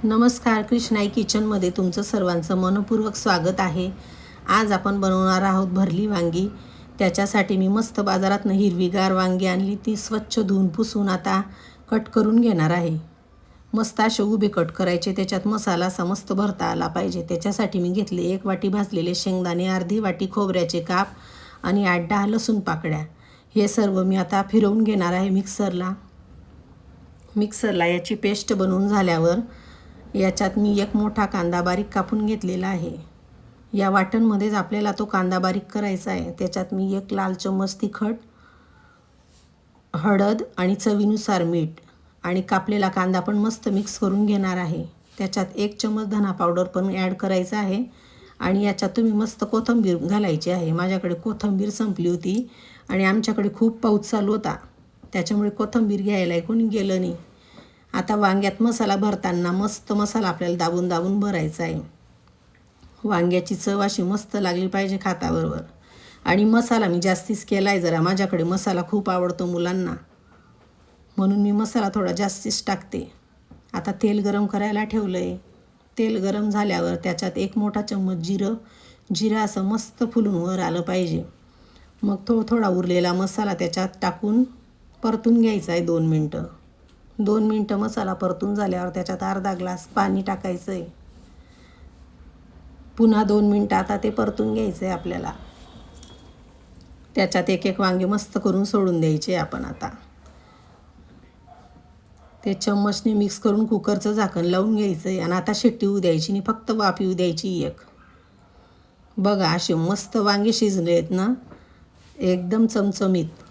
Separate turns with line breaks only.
नमस्कार, कृष्णाई किचनमध्ये तुमचं सर्वांचं मनपूर्वक स्वागत आहे. आज आपण बनवणार आहोत भरली वांगी. त्याच्यासाठी मी मस्त बाजारातनं हिरवीगार वांगी आणली. ती स्वच्छ धुवून पुसून आता कट करून घेणार आहे. मस्त असे उभे कट करायचे. त्याच्यात मसाला असा मस्त भरता आला पाहिजे. त्याच्यासाठी मी घेतले 1 वाटी भाजलेले शेंगदाणे, अर्धी वाटी खोबऱ्याचे काप आणि 8-10 लसूण पाकळ्या. हे सर्व मी आता फिरवून घेणार आहे मिक्सरला याची पेस्ट बनवून झाल्यावर याच्यात मी 1 मोठा कांदा बारीक कापून घेतलेला आहे. या वाटणमध्येच आपल्याला तो कांदा बारीक करायचा आहे. त्याच्यात मी 1 लाल चम्मच तिखट, हळद आणि चवीनुसार मीठ आणि कापलेला कांदा पण मस्त मिक्स करून घेणार आहे. त्याच्यात 1 चम्मच धना पावडर पण ॲड करायचा आहे आणि याच्यात तुम्ही मस्त कोथिंबीर घालायची आहे. माझ्याकडे कोथिंबीर संपली होती आणि आमच्याकडे खूप पाऊस चालू होता, त्याच्यामुळे कोथिंबीर घ्यायला कोणी गेलं नाही. आता वांग्यात मसाला भरताना मस्त मसाला आपल्याला दाबून दाबून भरायचा आहे. वांग्याची चव अशी मस्त लागली पाहिजे खाताबरोबर. आणि मसाला मी जास्तीच केला आहे जरा. माझ्याकडे मसाला खूप आवडतो मुलांना, म्हणून मी मसाला थोडा जास्तीच टाकते. आता तेल गरम करायला ठेवलं आहे. तेल गरम झाल्यावर त्याच्यात 1 मोठा चम्मच जिरं असं मस्त फुलून वर आलं पाहिजे. मग थोडा उरलेला मसाला त्याच्यात टाकून परतून घ्यायचा आहे 2 मिनटं. 2 मिनटं मसाला परतून झाल्यावर त्याच्यात अर्धा ग्लास पाणी टाकायचं आहे. पुन्हा 2 मिनटं आता ते परतून घ्यायचं आहे आपल्याला. त्याच्यात एक वांगे मस्त करून सोडून द्यायचे आपण. आता ते चम्मचने मिक्स करून कुकरचं झाकण लावून घ्यायचं आहे आणि आता शिट्टी होऊ द्यायची नाही, फक्त वाफ येऊ द्यायची 1. बघा असे मस्त वांगे शिजले आहेत ना, एकदम चमचमीत.